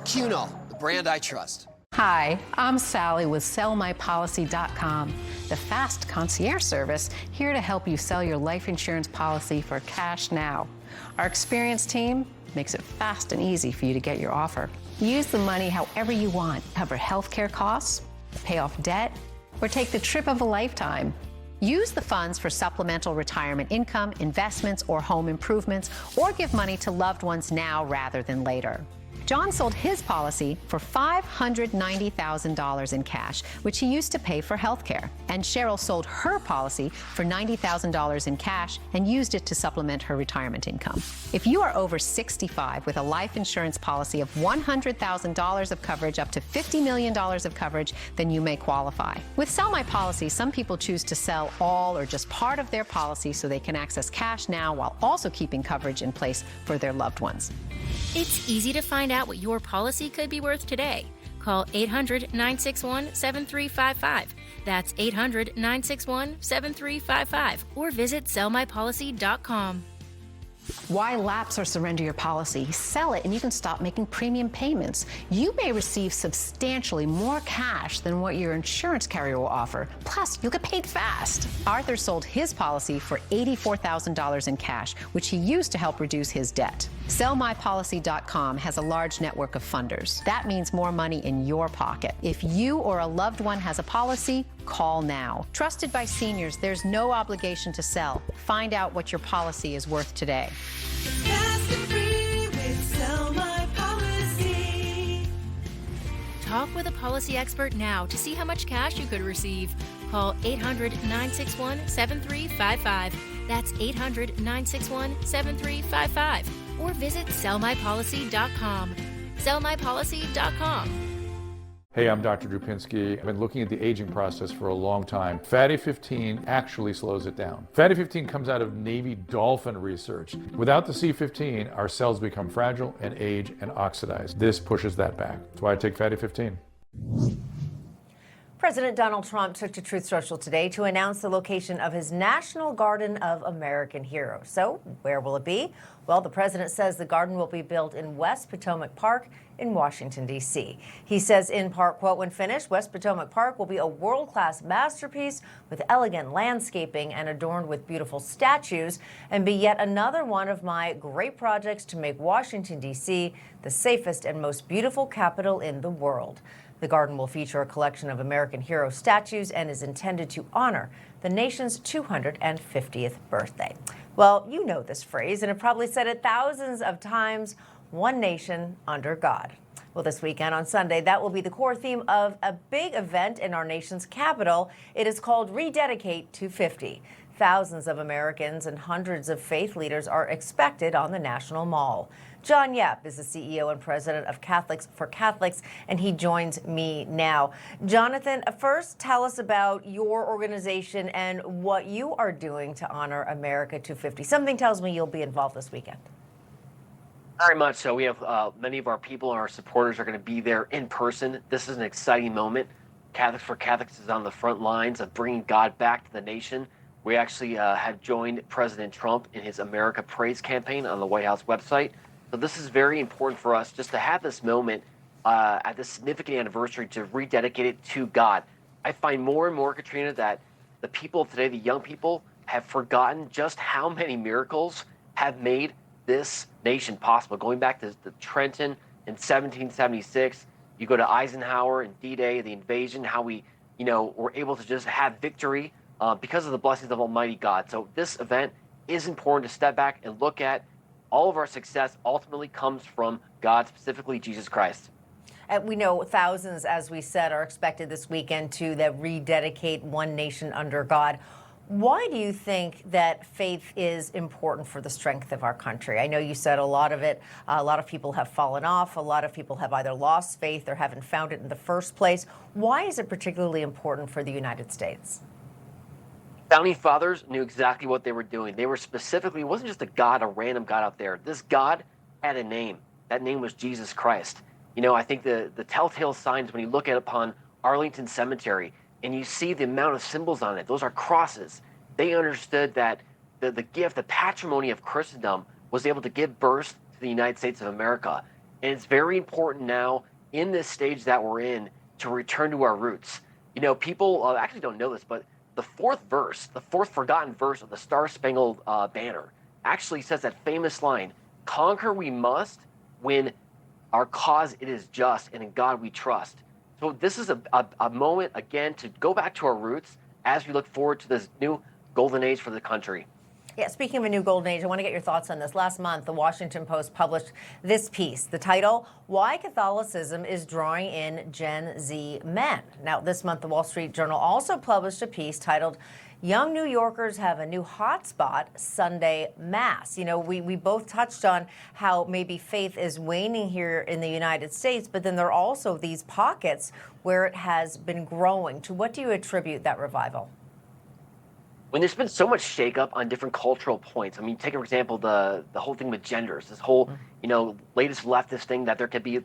Cunol, the brand I trust. Hi, I'm Sally with SellMyPolicy.com, the fast concierge service here to help you sell your life insurance policy for cash now. Our experienced team makes it fast and easy for you to get your offer. Use the money however you want. Cover healthcare costs, pay off debt, or take the trip of a lifetime. Use the funds for supplemental retirement income, investments, or home improvements, or give money to loved ones now rather than later. John sold his policy for $590,000 in cash, which he used to pay for health care. And Cheryl sold her policy for $90,000 in cash and used it to supplement her retirement income. If you are over 65 with a life insurance policy of $100,000 of coverage up to $50 million of coverage, then you may qualify. With Sell My Policy, some people choose to sell all or just part of their policy so they can access cash now while also keeping coverage in place for their loved ones. It's easy to find out what your policy could be worth today. Call 800-961-7355. That's 800-961-7355. Or visit sellmypolicy.com. Why lapse or surrender your policy? Sell it and you can stop making premium payments. You may receive substantially more cash than what your insurance carrier will offer. Plus, you'll get paid fast. Arthur sold his policy for $84,000 in cash, which he used to help reduce his debt. SellMyPolicy.com has a large network of funders. That means more money in your pocket. If you or a loved one has a policy, call now. Trusted by seniors, there's no obligation to sell. Find out what your policy is worth today. Fast and free with Sell My Policy. Talk with a policy expert now to see how much cash you could receive. Call 800-961-7355. That's 800-961-7355. Or visit sellmypolicy.com. Sellmypolicy.com. Hey, I'm Dr. Drew Pinsky. I've been looking at the aging process for a long time. Fatty 15 actually slows it down. Fatty 15 comes out of Navy dolphin research. Without the C15, our cells become fragile and age and oxidize. This pushes that back. That's why I take Fatty 15. President Donald Trump took to Truth Social today to announce the location of his National Garden of American Heroes. So, where will it be? Well, the president says the garden will be built in West Potomac Park in Washington, D.C. He says in part, quote, "When finished, West Potomac Park will be a world-class masterpiece with elegant landscaping and adorned with beautiful statues and be yet another one of my great projects to make Washington, D.C. the safest and most beautiful capital in the world." The garden will feature a collection of American hero statues and is intended to honor the nation's 250th birthday. Well, you know this phrase and have probably said it thousands of times, one nation under God. Well, this weekend on Sunday, that will be the core theme of a big event in our nation's capital. It is called Rededicate 250. Thousands of Americans and hundreds of faith leaders are expected on the National Mall. John Yep is the CEO and president of Catholics for Catholics, and he joins me now. Jonathan, first tell us about your organization and what you are doing to honor America 250. Something tells me you'll be involved this weekend. Very much so. We have many of our people and our supporters are going to be there in person. This is an exciting moment. Catholics for Catholics is on the front lines of bringing God back to the nation. We actually had joined President Trump in his America Praise campaign on the White House website. So this is very important for us just to have this moment at this significant anniversary to rededicate it to God. I find more and more, Katrina, that the people of today, the young people, have forgotten just how many miracles have made this nation possible. Going back to the Trenton in 1776, you go to Eisenhower and D-Day, the invasion, how we, were able to just have victory because of the blessings of Almighty God. So this event is important to step back and look at. All of our success ultimately comes from God, specifically Jesus Christ. We know thousands, as we said, are expected this weekend to rededicate one nation under God. Why do you think that faith is important for the strength of our country? I know you said a lot of people have fallen off. A lot of people have either lost faith or haven't found it in the first place. Why is it particularly important for the United States? Founding fathers knew exactly what they were doing. They were specifically, it wasn't just a God, a random God out there. This God had a name. That name was Jesus Christ. You know, I think the telltale signs when you look upon Arlington Cemetery and you see the amount of symbols on it, those are crosses. They understood that the gift, the patrimony of Christendom was able to give birth to the United States of America. And it's very important now in this stage that we're in to return to our roots. You know, people actually don't know this, but the fourth forgotten verse of the Star-Spangled Banner actually says that famous line, "Conquer we must when our cause it is just, and in God we trust." So this is a moment, again, to go back to our roots as we look forward to this new golden age for the country. Yeah, speaking of a new golden age, I want to get your thoughts on this. Last month, the Washington Post published this piece, the title, "Why Catholicism is Drawing in Gen Z Men." Now, this month, the Wall Street Journal also published a piece titled, "Young New Yorkers Have a New Hotspot, Sunday Mass." You know, we both touched on how maybe faith is waning here in the United States, but then there are also these pockets where it has been growing. To what do you attribute that revival? When there's been so much shakeup on different cultural points, I mean, take for example the whole thing with genders, this whole latest leftist thing that there could be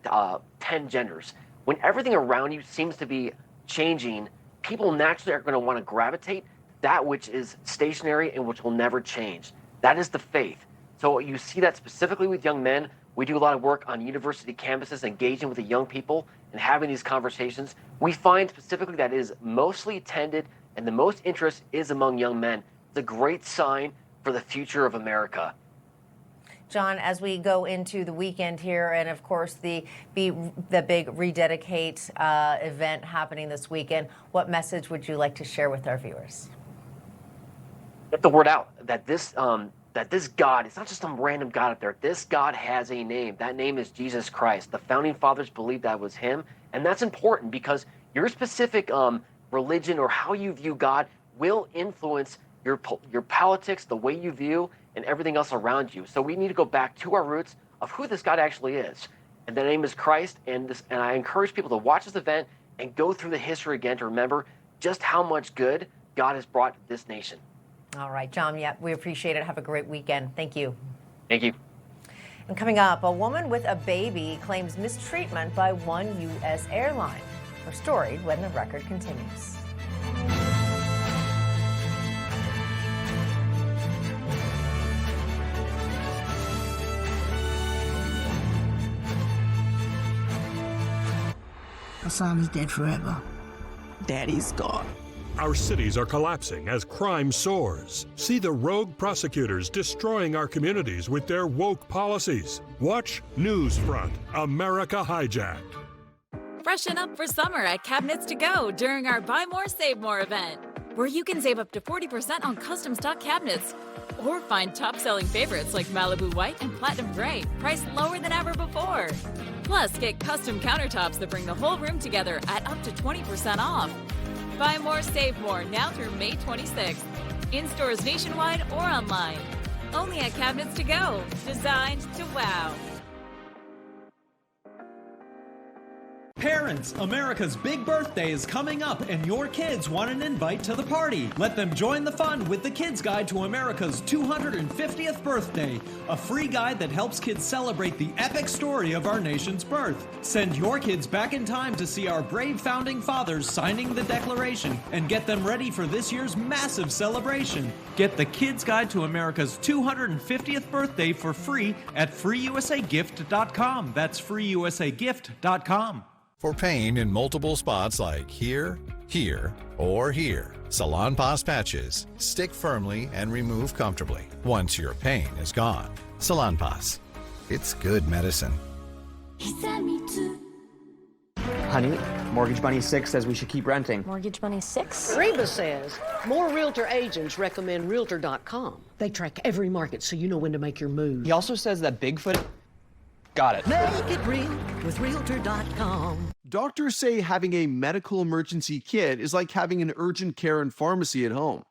10 genders. When everything around you seems to be changing, people naturally are going to want to gravitate that which is stationary and which will never change. That is the faith. So you see that specifically with young men. We do a lot of work on university campuses, engaging with the young people and having these conversations. We find specifically that is mostly attended and the most interest is among young men. It's a great sign for the future of America. John, as we go into the weekend here, and of course the big Rededicate event happening this weekend, what message would you like to share with our viewers? Get the word out that this God, it's not just some random God out there. This God has a name. That name is Jesus Christ. The founding fathers believed that was him, and that's important because your specific religion or how you view God will influence your politics, the way you view, and everything else around you. So we need to go back to our roots of who this God actually is. And the name is Christ. And I encourage people to watch this event and go through the history again to remember just how much good God has brought this nation. All right, John, yeah, we appreciate it. Have a great weekend. Thank you. Thank you. And coming up, a woman with a baby claims mistreatment by one U.S. airline. Her story when the record continues. Hassan is dead forever. Daddy's gone. Our cities are collapsing as crime soars. See the rogue prosecutors destroying our communities with their woke policies. Watch Newsfront, America Hijacked. Freshen up for summer at Cabinets to Go during our Buy More, Save More event, where you can save up to 40% on custom stock cabinets. Or find top-selling favorites like Malibu White and Platinum Gray, priced lower than ever before. Plus, get custom countertops that bring the whole room together at up to 20% off. Buy more, save more, now through May 26th. In stores nationwide or online. Only at Cabinets to Go, designed to wow. Parents, America's big birthday is coming up and your kids want an invite to the party. Let them join the fun with the Kids Guide to America's 250th birthday, a free guide that helps kids celebrate the epic story of our nation's birth. Send your kids back in time to see our brave founding fathers signing the Declaration and get them ready for this year's massive celebration. Get the Kids Guide to America's 250th birthday for free at freeusagift.com. That's freeusagift.com. For pain in multiple spots like here, here, or here, Salonpas patches stick firmly and remove comfortably once your pain is gone. Salonpas. It's good medicine. Honey, Mortgage Bunny 6 says we should keep renting. Mortgage Bunny 6? Reba says more realtor agents recommend Realtor.com. They track every market so you know when to make your move. He also says that Bigfoot... Got it. Make it real with Realtor.com. Doctors say having a medical emergency kit is like having an urgent care and pharmacy at home.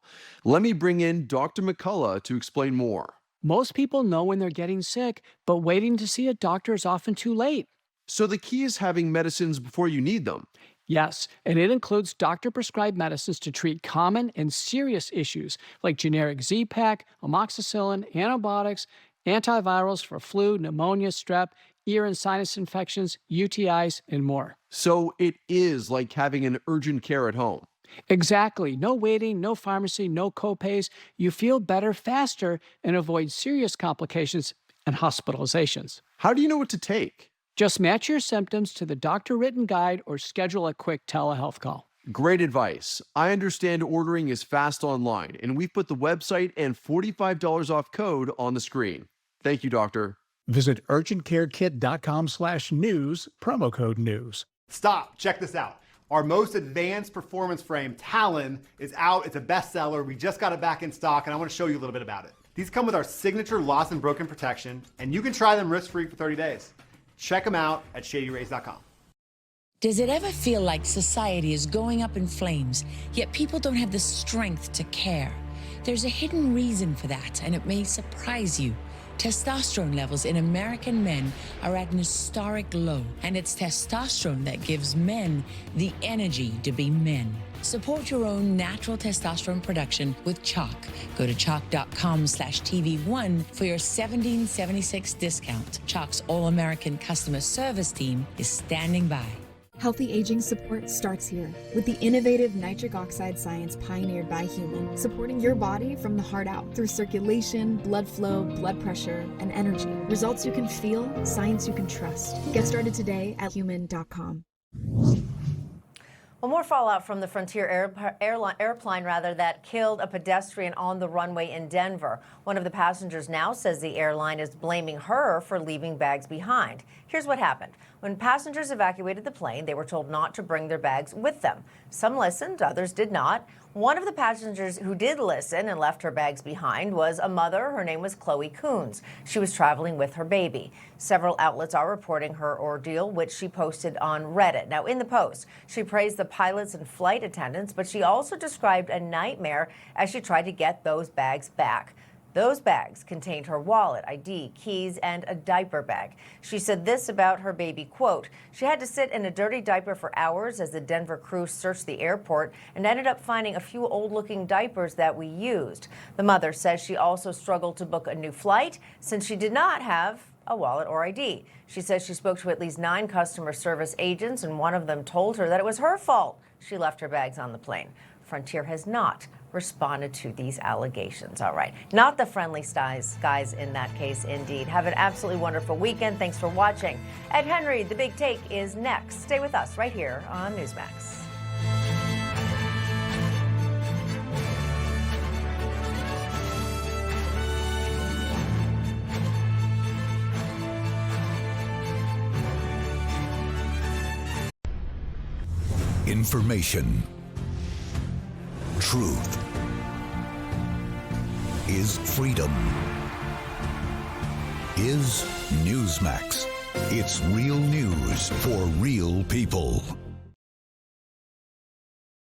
Let me bring in Dr. McCullough to explain more. Most people know when they're getting sick, but waiting to see a doctor is often too late. So the key is having medicines before you need them. Yes, and it includes doctor-prescribed medicines to treat common and serious issues like generic Z-Pak, amoxicillin, antibiotics, antivirals for flu, pneumonia, strep, ear and sinus infections, UTIs, and more. So it is like having an urgent care at home. Exactly. No waiting, no pharmacy, no copays. You feel better faster and avoid serious complications and hospitalizations. How do you know what to take? Just match your symptoms to the doctor-written guide or schedule a quick telehealth call. Great advice. I understand ordering is fast online, and we've put the website and $45 off code on the screen. Thank you, doctor. Visit urgentcarekit.com/news, promo code news. Stop. Check this out. Our most advanced performance frame, Talon, is out. It's a bestseller. We just got it back in stock, and I want to show you a little bit about it. These come with our signature lost and broken protection, and you can try them risk-free for 30 days. Check them out at shadyrays.com. Does it ever feel like society is going up in flames, yet people don't have the strength to care? There's a hidden reason for that, and it may surprise you. Testosterone levels in American men are at an historic low, and it's testosterone that gives men the energy to be men. Support your own natural testosterone production with Chalk. Go to chalk.com/TV1 for your $17.76 discount. Chalk's All-American customer service team is standing by. Healthy aging support starts here with the innovative nitric oxide science pioneered by Human, supporting your body from the heart out through circulation, blood flow, blood pressure, and energy. Results you can feel, science you can trust. Get started today at human.com. Well, more fallout from the Frontier airplane that killed a pedestrian on the runway in Denver. One of the passengers now says the airline is blaming her for leaving bags behind. Here's what happened. When passengers evacuated the plane, they were told not to bring their bags with them. Some listened, others did not. One of the passengers who did listen and left her bags behind was a mother. Her name was Chloe Coons. She was traveling with her baby. Several outlets are reporting her ordeal, which she posted on Reddit. Now, in the post, she praised the pilots and flight attendants, but she also described a nightmare as she tried to get those bags back. Those bags contained her wallet, ID, keys, and a diaper bag. She said this about her baby, quote, "She had to sit in a dirty diaper for hours as the Denver crew searched the airport and ended up finding a few old-looking diapers that we used." The mother says she also struggled to book a new flight since she did not have a wallet or ID. She says she spoke to at least 9 customer service agents, and one of them told her that it was her fault she left her bags on the plane. Frontier has not responded to these allegations. All right. Not the friendly skies in that case, indeed. Have an absolutely wonderful weekend. Thanks for watching. Ed Henry, The Big Take is next. Stay with us right here on Newsmax. Information. Truth is freedom. Is Newsmax. It's real news for real people.